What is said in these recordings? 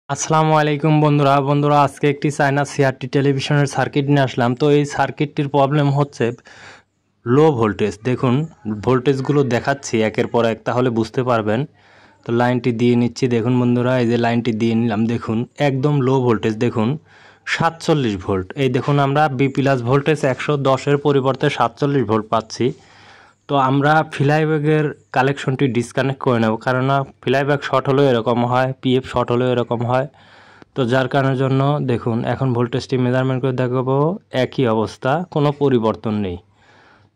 আসসালামু আলাইকুম বন্ধুরা আজকে একটি চায়না সিআরটি টেলিভিশনের সার্কিট নিয়ে আসলাম। তো এই সার্কিটটির প্রবলেম হচ্ছে লো ভোল্টেজ। দেখুন ভোল্টেজগুলো দেখাচ্ছি একের পর এক, তাহলে বুঝতে পারবেন। তো লাইনটি দিয়ে নিচ্ছি, দেখুন বন্ধুরা, এই যে লাইনটি দিয়ে নিলাম, দেখুন একদম লো ভোল্টেজ, দেখুন 47 ভোল্ট। এই দেখুন আমরা বি প্লাস ভোল্টেজ 110-এর পরিবর্তে 47 ভোল্ট পাচ্ছি। তো আমরা ফ্লাইব্যাগের কালেকশনটি ডিসকানেক্ট করে নেব, কারণ ফ্লাইব্যাগ শর্ট হলেও এরকম হয়, পিএফ শর্ট হলেও এরকম হয়। তো যার কারণের জন্য দেখুন এখন ভোল্টেজটি মেজারমেন্ট করে দেখাবো, একই অবস্থা, কোনো পরিবর্তন নেই।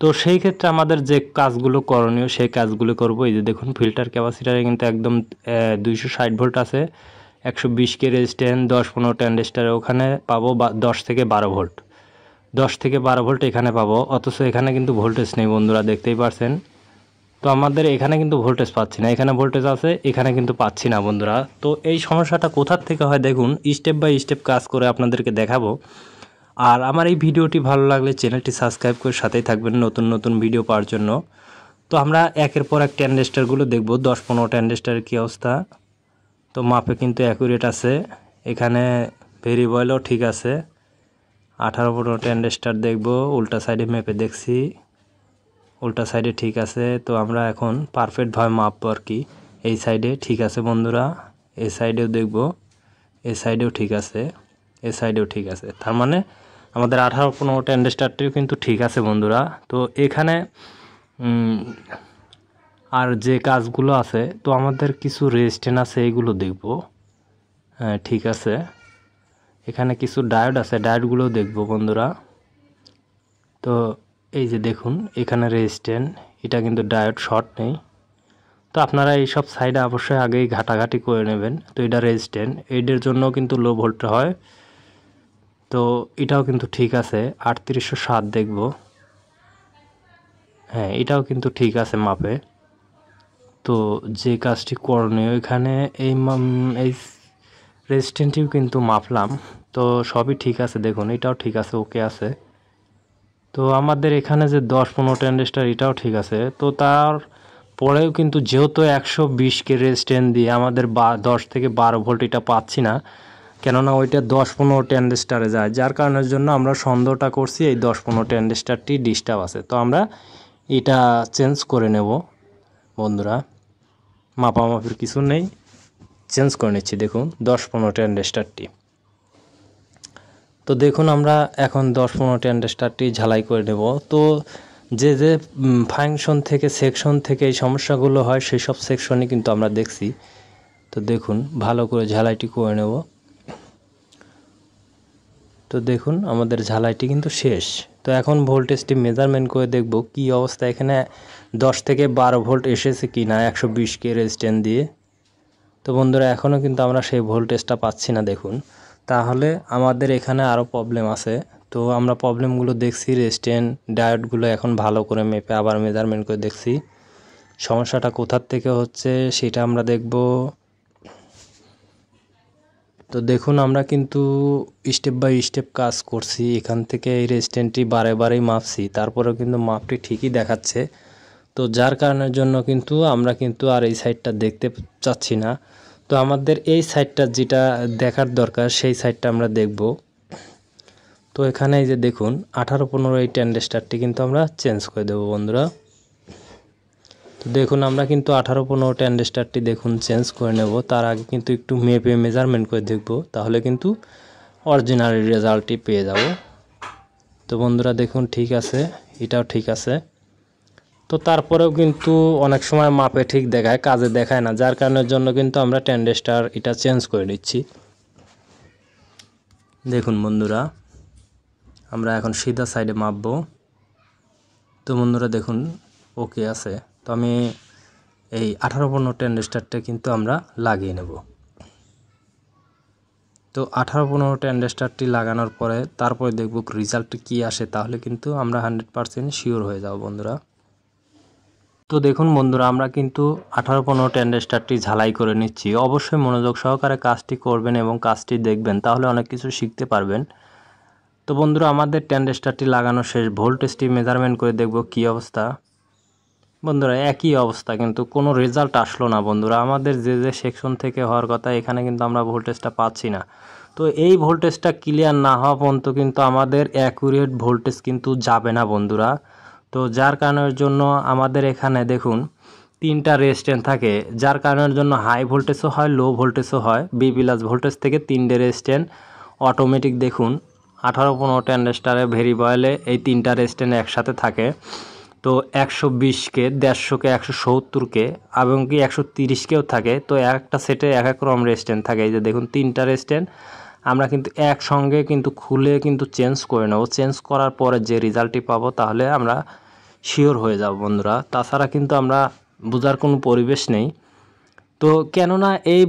তো সেই ক্ষেত্রে আমাদের যে কাজগুলো করণীয় সেই কাজগুলো করব। এই যে দেখুন ফিল্টার ক্যাপাসিটারে কিন্তু একদম 260 ভোল্ট আছে, 120 কে রেজিস্ট্যান্স, 10-15 ট্রানজিস্টারে ওখানে পাবো 10 থেকে 12 ভোল্ট, 10 থেকে 12 ভোল্ট এখানে পাবো। অথচ এখানে কিন্তু ভোল্টেজ নেই বন্ধুরা, দেখতেই পারছেন। তো আমাদের এখানে কিন্তু ভোল্টেজ পাচ্ছি না, এখানে ভোল্টেজ আছে, এখানে কিন্তু পাচ্ছি না বন্ধুরা। তো এই সমস্যাটা কোথার থেকে হয় দেখুন, স্টেপ বাই স্টেপ কাজ করে আপনাদেরকে দেখাবো। আর আমার এই ভিডিওটি ভালো লাগলে চ্যানেলটি সাবস্ক্রাইব করে সাথেই থাকবেন নতুন নতুন ভিডিও পাওয়ার জন্য। তো আমরা একের পর এক ট্রানজিস্টারগুলো দেখব, 10-15 ট্রানজিস্টারের কী অবস্থা। তো মাপে কিন্তু অ্যাকুরেট আছে, এখানে ভেরিয়েবলও ঠিক আছে। 18-15 ট্রানজিস্টার দেখব, উল্টা সাইডে মেপে দেখছি, উল্টা সাইডে ঠিক আছে। তো আমরা এখন পারফেক্টভাবে মাপবো আর কি। এই সাইডে ঠিক আছে বন্ধুরা, এই সাইডেও দেখব, এই সাইডেও ঠিক আছে, এই সাইডেও ঠিক আছে। তার মানে আমাদের 18-15 ট্রানজিস্টারটিও কিন্তু ঠিক আছে বন্ধুরা। তো এখানে আর যে কাজগুলো আছে, তো আমাদের কিছু রেজিস্ট্যান্স আছে, এইগুলো দেখব। হ্যাঁ ঠিক আছে, এখানে কিছু ডায়োড আছে, ডায়োডগুলোও দেখব বন্ধুরা। তো এই যে দেখুন এখানে রেজিস্ট্যান্স, এটা কিন্তু ডায়োড শর্ট নেই। তো আপনারা এইসব সাইডে অবশ্যই আগেই ঘাটাঘাটি করে নেবেন। তো এটা রেজিস্ট্যান্স, এইটার জন্য কিন্তু লো ভোল্ট হয়। তো এটাও কিন্তু ঠিক আছে, 3807 দেখব। হ্যাঁ এটাও কিন্তু ঠিক আছে মাপে। তো যে কাজটি করণীয় এখানে এই রেজিস্ট্যান্সটিও কিন্তু মাপলাম, তো সবই ঠিক আছে। দেখুন এটাও ঠিক আছে, ওকে আছে। তো আমাদের এখানে যে 10-15 ট্রানজিস্টার এটাও ঠিক আছে। তো তার পরেও কিন্তু যেহেতু 120 কে রেজিস্ট্যান্স দিয়ে আমাদের 10 থেকে 12 ভোল্ট এটা পাচ্ছি না, কেননা ওইটা 10-15 ট্রানজিস্টারে যায়, যার কারণের জন্য আমরা সন্দেহটা করছি এই 10-15 ট্রানজিস্টারটি ডিস্টার্ব আছে। তো আমরা এটা চেঞ্জ করে নেব বন্ধুরা, মাপামাপির কিছু নেই, চেঞ্জ করে নিচ্ছি। দেখুন 10-15 ট্রানজিস্টারটি। তো দেখুন আমরা এখন 10-15 ট্রানজিস্টারটি ঝালাই করে নেব। তো যে যে ফাংশন থেকে সেকশন থেকে এই সমস্যাগুলো হয় সেই সব সেকশনই কিন্তু আমরা দেখছি। তো দেখুন ভালো করে ঝালাইটি করে নেব। তো দেখুন আমাদের ঝালাইটি কিন্তু শেষ। তো এখন ভোল্টেজটি মেজারমেন্ট করে দেখব কি অবস্থা, এখানে 10 থেকে 12 ভোল্ট এসেছে কি না 120 কে রেজিস্ট্যান্স দিয়ে। তো বন্ধুরা এখনও কিন্তু আমরা সেই ভোল্টেজটা পাচ্ছি না, দেখুন। তাহলে আমাদের এখানে আরও প্রবলেম আছে। তো আমরা প্রবলেমগুলো দেখছি, রেজিস্ট্যান্স ডায়োডগুলো এখন ভালো করে মেপে আবার মেজারমেন্ট করে দেখছি সমস্যাটা কোথার থেকে হচ্ছে সেটা আমরা দেখব। তো দেখুন আমরা কিন্তু স্টেপ বাই স্টেপ কাজ করছি, এখান থেকে এই রেজিস্ট্যান্সটি বারেই মাপছি, তারপরেও কিন্তু মাপটি ঠিকই দেখাচ্ছে। তো যার কারণের জন্য কিন্তু আমরা কিন্তু আর এই সাইডটা দেখতে চাচ্ছি না। তো আমাদের এই সাইডটা যেটা দেখার দরকার সেই সাইডটা আমরা দেখব। তো এখানে এই যে দেখুন 18-15 এই ট্রানজিস্টারটি কিন্তু আমরা চেঞ্জ করে দেব বন্ধুরা। তো দেখুন আমরা কিন্তু 18-15 ট্রানজিস্টারটি দেখুন চেঞ্জ করে নেব। তার আগে কিন্তু একটু মেপে মেজারমেন্ট করে দেখব, তাহলে কিন্তু অরিজিনাল রেজাল্টটি পেয়ে যাব। তো বন্ধুরা দেখুন ঠিক আছে, এটাও ঠিক আছে। তো তারপরেও কিন্তু অনেক সময় মাপে ঠিক দেখায়, কাজে দেখায় না, যার কারণের জন্য কিন্তু আমরা ট্রানজিস্টার এটা চেঞ্জ করে নিচ্ছি। দেখুন বন্ধুরা আমরা এখন সিধা সাইডে মাপবো। তো বন্ধুরা দেখুন ওকে আছে। তো আমি এই 18-15 ট্রানজিস্টারটা কিন্তু আমরা লাগিয়ে নেব। তো 18-15 ট্রানজিস্টারটি লাগানোর পরে তারপরে দেখব রেজাল্ট কি আসে, তাহলে কিন্তু আমরা 100% শিওর হয়ে যাব বন্ধুরা। তো দেখুন বন্ধুরা আমরা কিন্তু 18-15 ট্রানজিস্টারটি ঝালাই করে নিচ্ছি। অবশ্যই মনোযোগ সহকারে কাজটি করবেন এবং কাজটি দেখবেন, তাহলে অনেক কিছু শিখতে পারবেন। তো বন্ধুরা আমাদের ট্রানজিস্টারটি লাগানো শেষ, ভোল্টেজটি মেজারমেন্ট করে দেখব কি অবস্থা। বন্ধুরা একই অবস্থা, কিন্তু কোনো রেজাল্ট আসলো না বন্ধুরা। আমাদের যে সেকশন থেকে হওয়ার কথা এখানে কিন্তু আমরা ভোল্টেজটা পাচ্ছি না। তো এই ভোল্টেজটা ক্লিয়ার না হওয়া পর্যন্ত কিন্তু আমাদের অ্যাকুরেট ভোল্টেজ কিন্তু যাবে না বন্ধুরা। তো যার কারণের জন্য আমাদের এখানে দেখুন 3টা রেজিস্ট্যান্স থাকে, যার কারণের জন্য হাই ভোল্টেজও হয়, লো ভোল্টেজও হয়। বি প্লাস ভোল্টেজ থেকে 3টে রেজিস্ট্যান্স অটোমেটিক দেখুন 18-15 ট্রানজিস্টরে ভেরিয়েবলে এই 3টা রেজিস্ট্যান্স একসাথে থাকে। তো 120কে, 150কে, 170কে এবং কি 130কেও থাকে। তো একটা সেটে এক এক রকম রেজিস্ট্যান্স থাকে। এই যে দেখুন 3টা রেজিস্ট্যান্স আমরা কিন্তু একসঙ্গে কিন্তু খুলে কিন্তু চেঞ্জ করে নেব। চেঞ্জ করার পরে যে রেজাল্টটি পাবো তাহলে আমরা শিওর হয়ে যাব বন্ধুরা। তাছাড়া কিন্তু আমরা বোঝার কোনো পরিবেশ নেই। তো কেননা এই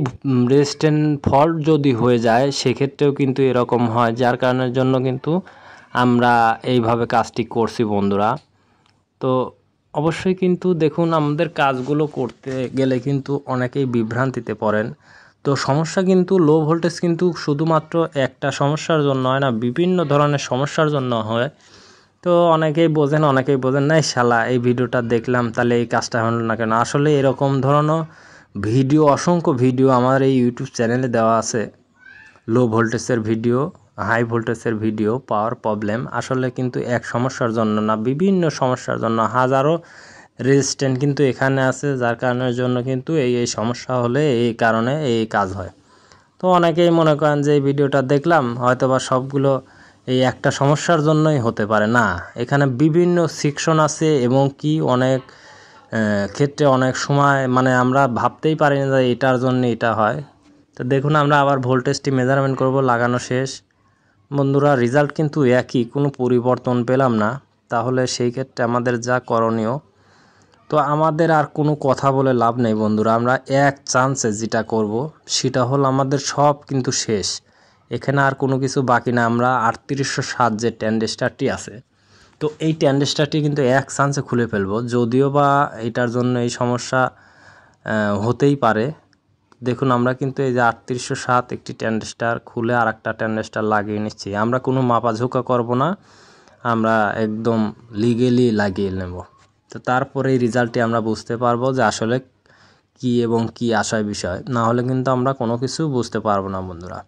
রেজিস্ট্যান্স ফল্ট যদি হয়ে যায় সেক্ষেত্রেও কিন্তু এরকম হয়, যার কারণের জন্য কিন্তু আমরা এইভাবে কাজটি করছি বন্ধুরা। তো অবশ্যই কিন্তু দেখুন আমাদের কাজগুলো করতে গেলে কিন্তু অনেকেই বিভ্রান্তিতে পড়েন। তো সমস্যা কিন্তু লো ভোল্টেজ কিন্তু শুধুমাত্র একটা সমস্যার জন্য হয় না, বিভিন্ন ধরনের সমস্যার জন্য হয়। তো অনেকেই বোঝেন, অনেকেই বোঝেন না, শালা এই ভিডিওটা দেখলাম তাহলে এই কাজটা হলো না কেন। আসলে এরকম ধরনের ভিডিও, অসংখ্য ভিডিও আমার এই ইউটিউব চ্যানেলে দেওয়া আছে। লো ভোল্টেজের ভিডিও, হাই ভোল্টেজের ভিডিও, পাওয়ার প্রবলেম। আসলে কিন্তু এক সমস্যার জন্য না, বিভিন্ন সমস্যার জন্য হাজারো রেজিস্ট্যান্স কিন্তু এখানে আছে, যার কারণের জন্য কিন্তু এই সমস্যা হলে এই কারণে এই কাজ হয়। তো অনেকেই মনে করেন যে এই ভিডিওটা দেখলাম হয়তো বা সবগুলো এই একটা সমস্যার জন্যই হতে পারে না। এখানে বিভিন্ন সেকশন আছে এবং কি অনেক ক্ষেত্রে অনেক সময় মানে আমরা ভাবতেই পারি না যে এটার জন্য এটা হয়। তো দেখুন আমরা আবার ভোল্টেজটি মেজারমেন্ট করব, লাগানো শেষ বন্ধুরা। রেজাল্ট কিন্তু একই, কোনো পরিবর্তন পেলাম না। তাহলে সেই ক্ষেত্রে আমাদের যা করণীয়, তো আমাদের আর কোনো কথা বলে লাভ নেই বন্ধুরা। আমরা এক চান্সে যেটা করব সেটা হলো আমাদের সব কিন্তু শেষ, এখানে আর কোনো কিছু বাকি না। আমরা 3807 যে ট্রানজিস্টরটি আছে, তো এই ট্রানজিস্টরটি কিন্তু এক চান্সে খুলে ফেলবো। যদিও বা এটার জন্য এই সমস্যা হতেই পারে। দেখুন আমরা কিন্তু এই যে 3807 একটি ট্রানজিস্টর খুলে আর একটা ট্রানজিস্টর লাগিয়ে নিচ্ছি। আমরা কোনো মাপাঝোঁকা করব না, আমরা একদম লিগেলি লাগিয়ে নেব। তো তারপরে এই রেজাল্টটি আমরা বুঝতে পারবো যে আসলে কি এবং কি আসার বিষয়, না হলে কিন্তু আমরা কোনো কিছু বুঝতে পারবো না বন্ধুরা।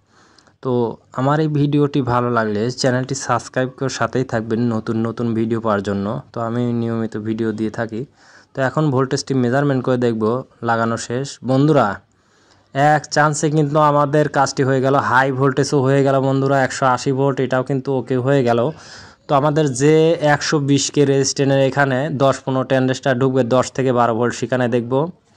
তো আমার এই ভিডিওটি ভালো লাগলে চ্যানেলটি সাবস্ক্রাইব করে সাথেই থাকবেন নতুন নতুন ভিডিও পাওয়ার জন্য। তো আমি নিয়মিত ভিডিও দিয়ে থাকি। তো এখন ভোল্টেজটি মেজারমেন্ট করে দেখব, লাগানো শেষ বন্ধুরা। এক চান্সে কিন্তু আমাদের কাজটি হয়ে গেল, হাই ভোল্টেজও হয়ে গেল বন্ধুরা। 180 ভোল্ট এটাও কিন্তু ওকে হয়ে গেল। তো আমাদের যে 120কে রেজিস্ট্যান্সের এখানে 10-15 ট্রানজিস্টর ঢুকবে 10 থেকে 12 ভোল্ট, সেখানে দেখব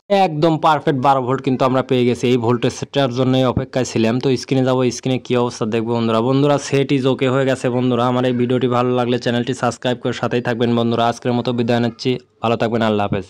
একদম পারফেক্ট 12 ভোল্ট কিন্তু আমরা পেয়ে গেছি। এই ভোল্টেজটার জন্যই অপেক্ষায় ছিলাম। তো স্ক্রিনে যাব, স্ক্রিনে কী অবস্থা দেখবো বন্ধুরা। সেট ইজ ওকে হয়ে গেছে বন্ধুরা। আমার এই ভিডিওটি ভালো লাগলে চ্যানেলটি সাবস্ক্রাইব করে সাথেই থাকবেন বন্ধুরা। আজকের মতো বিদায় নিচ্ছি, ভালো থাকবেন, আল্লাহ হাফেজ।